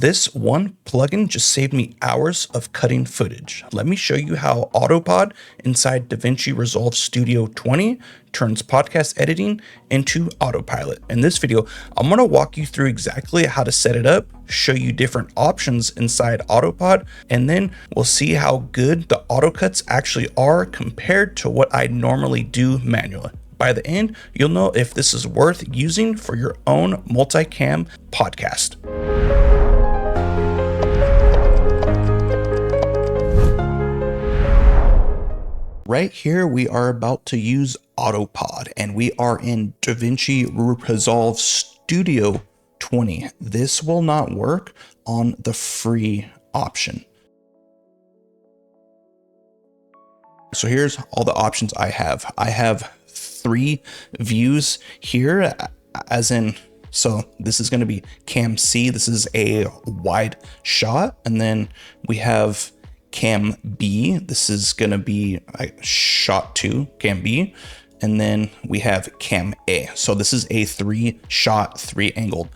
This one plugin just saved me hours of cutting footage. Let me show you how AUTOPOD inside DaVinci Resolve Studio 20 turns podcast editing into autopilot. In this video, I'm going to walk you through exactly how to set it up, show you different options inside AUTOPOD, and then we'll see how good the auto cuts actually are compared to what I normally do manually. By the end, you'll know if this is worth using for your own multicam podcast. Right here, we are about to use AUTOPOD, and we are in DaVinci Resolve Studio 20. This will not work on the free option. So here's all the options I have. I have 3 views here, as in, so this is going to be cam C. This is a wide shot, and then we have cam B. This is going to be shot 2, cam B, and then we have cam A. So this is a 3-shot, 3-angled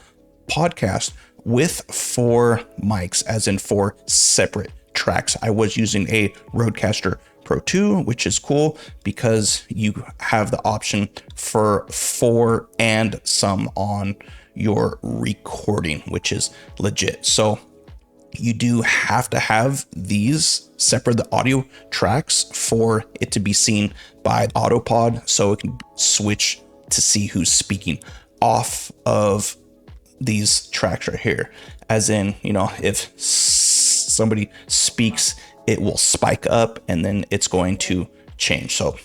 podcast with 4 mics, as in 4 separate tracks. I was using a Rodecaster Pro 2, which is cool because you have the option for 4 and some on your recording, which is legit. So you do have to have these separate, the audio tracks, for it to be seen by AUTOPOD, so it can switch to see who's speaking off of these tracks right here. As in, you know, if somebody speaks, it will spike up and then it's going to change. So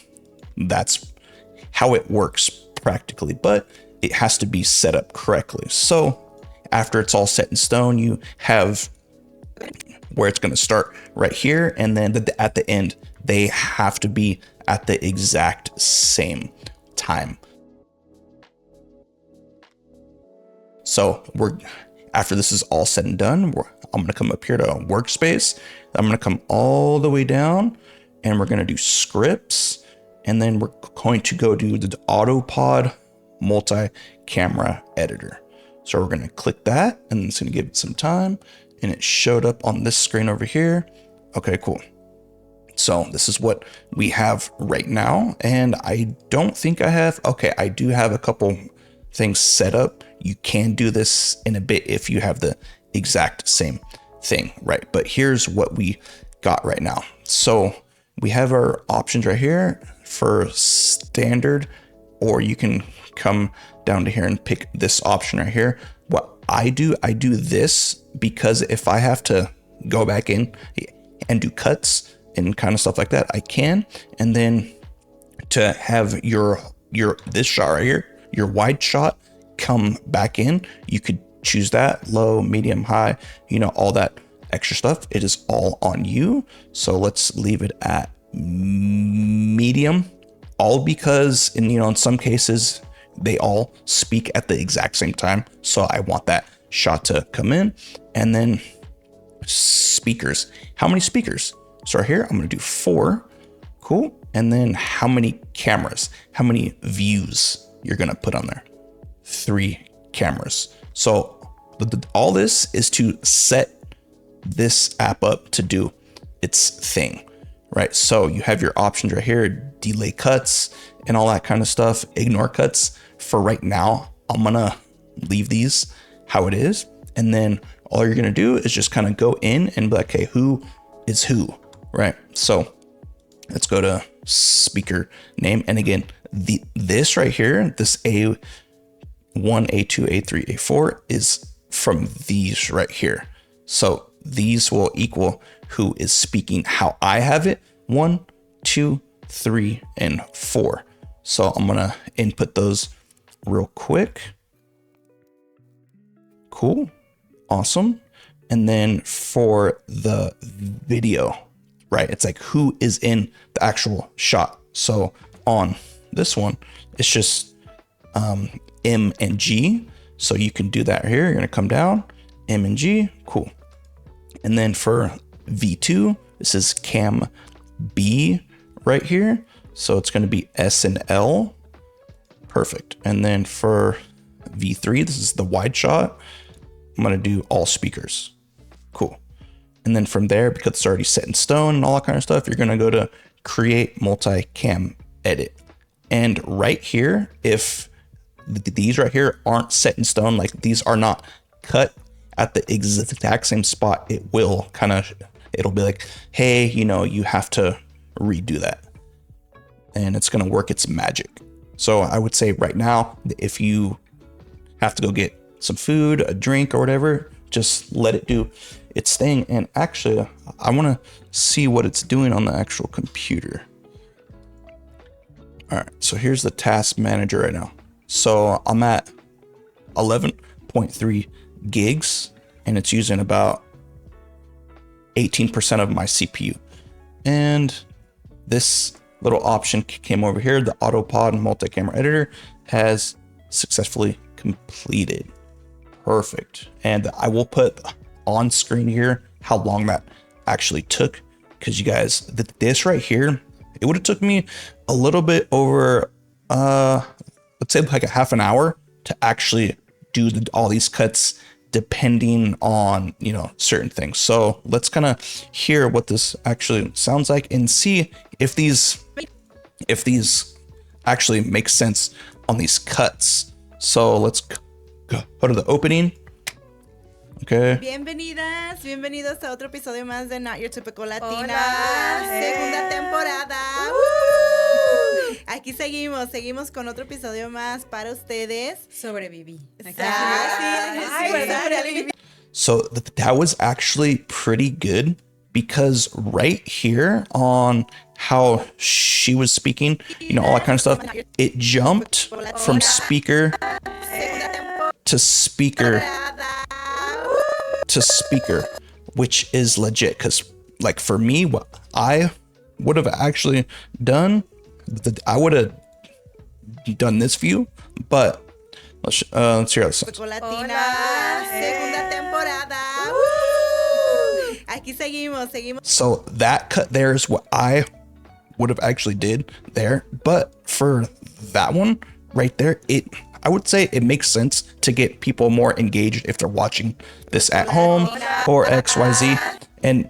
that's how it works practically, but it has to be set up correctly. So after it's all set in stone, you have where it's going to start right here, and then at the end they have to be at the exact same time. So after this is all said and done, I'm going to come up here to workspace. I'm going to come all the way down, and we're going to do scripts, and then we're going to go do the AUTOPOD multi-camera editor. So we're going to click that, and it's going to give it some time. And it showed up on this screen over here. Okay, cool. So this is what we have right now. And I don't think I have, okay, I do have a couple things set up. You can do this in a bit if you have the exact same thing, right? But here's what we got right now. So we have our options right here for standard, or you can come down to here and pick this option right here. What I do this because if I have to go back in and do cuts and kind of stuff like that, I can. And then to have your this shot right here, your wide shot, come back in, you could choose that, low, medium, high, you know, all that extra stuff. It is all on you. So let's leave it at medium, all because in some cases they all speak at the exact same time. So I want that shot to come in. And then speakers. How many speakers? So right here, I'm going to do 4. Cool. And then how many cameras? How many views you're going to put on there? 3 cameras. So all this is to set this app up to do its thing, right? So you have your options right here, delay cuts and all that kind of stuff, ignore cuts. For right now, I'm gonna leave these how it is. And then all you're gonna do is just kind of go in and be like, okay, who is who, right? So let's go to speaker name. And again, this right here, this A1, A2, A3, A4 is from these right here. So these will equal who is speaking how I have it, 1, 2, 3, and 4. So I'm gonna input those real quick. Cool. Awesome. And then for the video, right, it's like who is in the actual shot. So on this one, it's just M and G. So you can do that here. You're going to come down, M and G. Cool. And then for V2, this is cam B right here. So it's going to be S and L. Perfect. And then for V3, this is the wide shot. I'm gonna do all speakers. Cool. And then from there, because it's already set in stone and all that kind of stuff, you're gonna go to create multicam edit. And right here, if these right here aren't set in stone, like these are not cut at the exact same spot, it'll be like, hey, you have to redo that. And it's gonna work its magic. So I would say right now, if you have to go get some food, a drink or whatever, just let it do its thing. And actually, I wanna see what it's doing on the actual computer. All right, so here's the task manager right now. So I'm at 11.3 gigs and it's using about 18% of my CPU. And this little option came over here. The AUTOPOD multi-camera editor has successfully completed. Perfect. And I will put on screen here how long that actually took, because you guys, this right here, it would have took me a little bit over, let's say like a half an hour to actually do all these cuts, depending on, certain things. So let's kind of hear what this actually sounds like and see if these actually make sense on these cuts. So let's go to the opening. Okay. Bienvenidos a otro episodio más de Not Your Typical Latina. Hola, Segunda temporada. Aquí seguimos con otro episodio más para ustedes. Sobreviví. So that was actually pretty good, because right here on how she was speaking, all that kind of stuff, it jumped from speaker to speaker to speaker, which is legit. Because like for me, what I would have actually done, I would have done this view, but let's hear how this sounds. So that cut there is what I would have actually did there, but for that one right there, I would say it makes sense to get people more engaged if they're watching this at home or XYZ. And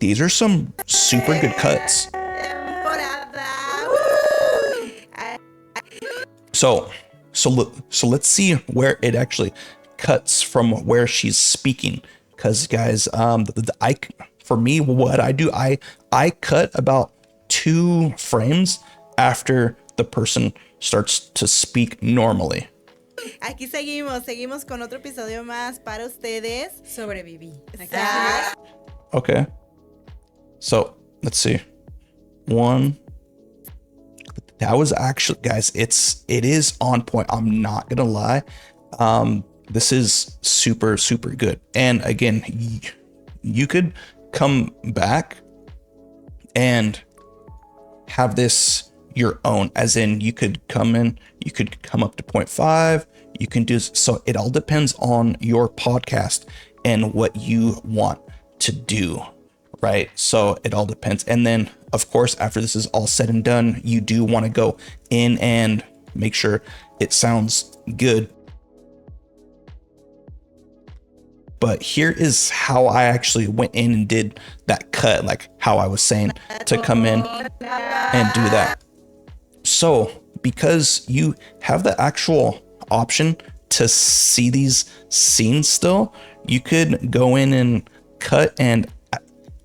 these are some super good cuts. So let's see where it actually cuts from where she's speaking. Because guys, for me, what I do, I cut about 2 frames after the person starts to speak normally. Aquí seguimos con otro episodio más para ustedes. Sobreviví. Okay. So let's see. One. That was actually, guys, it is on point. I'm not gonna lie. This is super, super good. And again, you could come back and have this your own, as in you could come up to 0.5, you can do, so it all depends on your podcast and what you want to do, right? So it all depends. And then of course, after this is all said and done, you do want to go in and make sure it sounds good. But here is how I actually went in and did that cut, like how I was saying to come in and do that. So because you have the actual option to see these scenes still, you could go in and cut and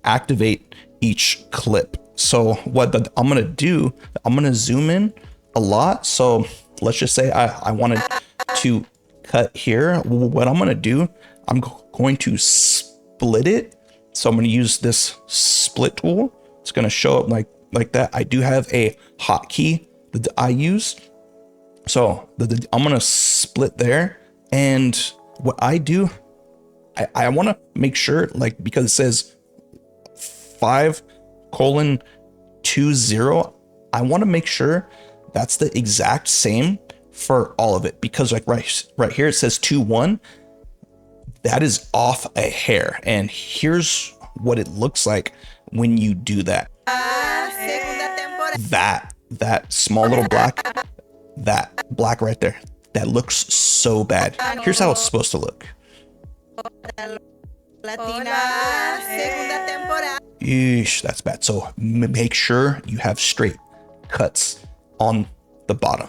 activate each clip. So what I'm going to do, I'm going to zoom in a lot. So let's just say I wanted to cut here. What I'm going to do, I'm going to split it. So I'm going to use this split tool. It's going to show up like that. I do have a hotkey that I use. So I'm going to split there. And what I do, I want to make sure, like, because it says 5:20, I want to make sure that's the exact same for all of it, because like right here it says 2:1. That is off a hair, and here's what it looks like when you do that. That small little black, that black right there, that looks so bad. Here's how it's supposed to look. Latina, segunda temporada. Eesh, that's bad. So make sure you have straight cuts on the bottom.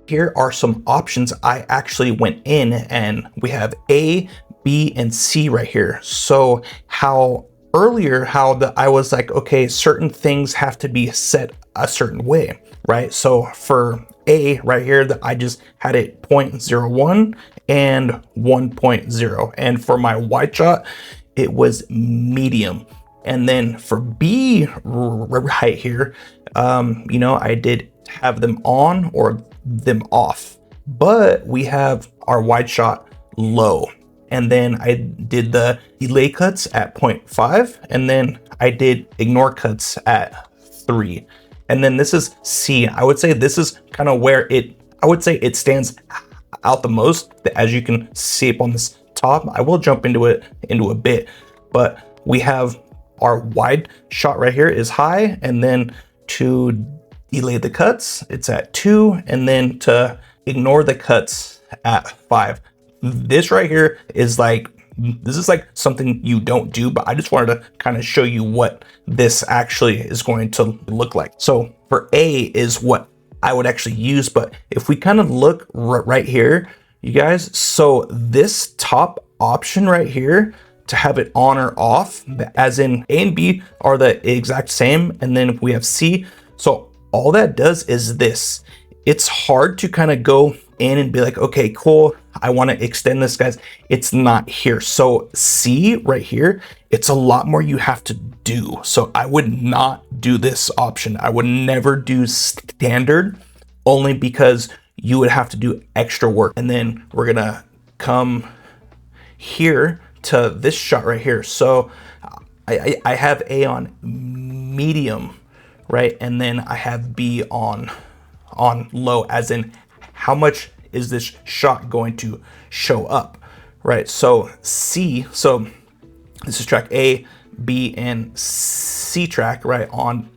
Here are some options. I actually went in and we have A, B, and C right here. So how I was like, okay, certain things have to be set a certain way, right? So for A right here, that I just had it 0.01 and 1.0. And for my wide shot, it was medium. And then for B right here, I did have them on or them off, but we have our wide shot low. And then I did the delay cuts at 0.5, and then I did ignore cuts at 3. And then this is C. I would say this is kind of where it stands out the most, as you can see up on this top. I will jump into it a bit, but we have our wide shot right here is high, and then to delay the cuts, it's at 2, and then to ignore the cuts at 5. This right here is like something you don't do, but I just wanted to kind of show you what this actually is going to look like. So for A is what I would actually use, but if we kind of look right here, you guys, so this top option right here to have it on or off, as in A and B are the exact same, and then we have C. So all that does is this. It's hard to kind of go in and be like, okay, cool, I want to extend this, guys. It's not here. So C right here, it's a lot more you have to do. So I would not do this option. I would never do standard, only because you would have to do extra work. And then we're gonna come here to this shot right here. So I have A on medium, right? And then I have B on low, as in how much is this shot going to show up, right? So C, so this is track A, B, and C track, right, on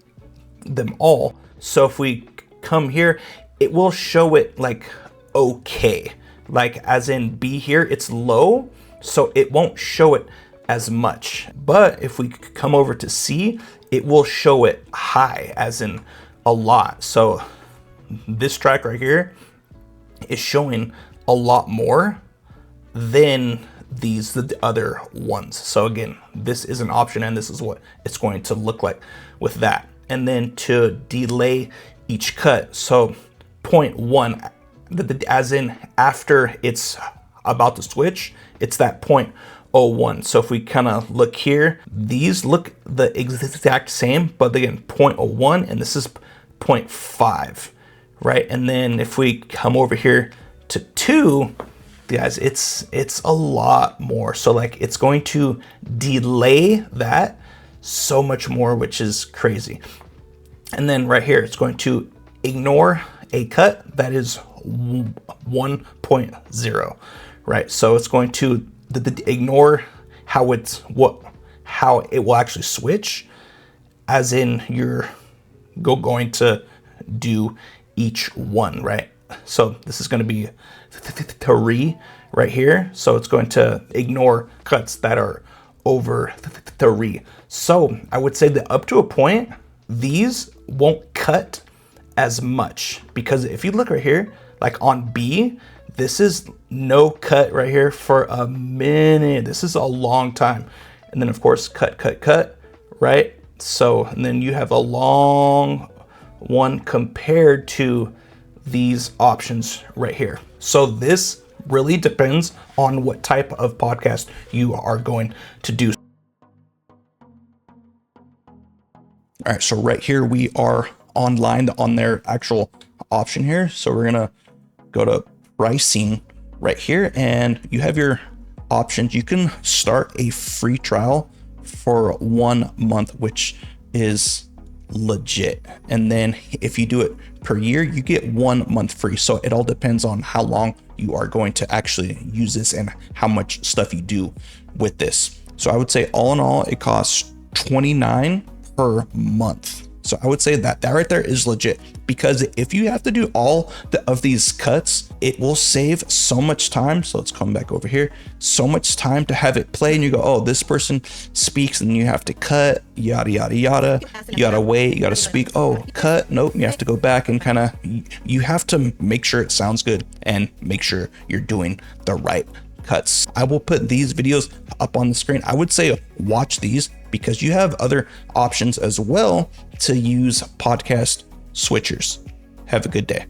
them all. So if we come here, it will show it like okay, like as in B here, it's low, so it won't show it as much. But if we come over to C, it will show it high, as in a lot. So this track right here is showing a lot more than the other ones. So again, this is an option, and this is what it's going to look like with that. And then to delay each cut, so 0.1, as in after it's about to switch, it's that 0.01. So if we kind of look here, these look the exact same, but again, 0.01, and this is 0.5, right? And then if we come over here to 2, guys, it's a lot more. So like it's going to delay that so much more, which is crazy. And then right here, it's going to ignore a cut that is 1.0, right? So it's going to ignore how it will actually switch, as in you're going to do each one, right? So this is going to be 3 right here. So it's going to ignore cuts that are over 3. So I would say that up to a point, these won't cut as much, because if you look right here, like on B, this is no cut right here for a minute. This is a long time. And then of course, cut, right? So, and then you have a long one compared to these options right here. So this really depends on what type of podcast you are going to do. All right, so right here we are online on their actual option here. So we're gonna go to pricing right here, and you have your options. You can start a free trial for 1 month, which is legit. And then if you do it per year, you get 1 month free. So it all depends on how long you are going to actually use this and how much stuff you do with this. So I would say all in all, it costs $29 per month. So I would say that right there is legit, because if you have to do all of these cuts, it will save so much time. So let's come back over here. So much time to have it play and you go, oh, this person speaks and you have to cut, yada, yada, yada. You gotta wait, you gotta speak. Oh, cut. Nope. You have to go back and kind of, you have to make sure it sounds good and make sure you're doing the right cuts. I will put these videos up on the screen. I would say watch these because you have other options as well to use podcast switchers. Have a good day.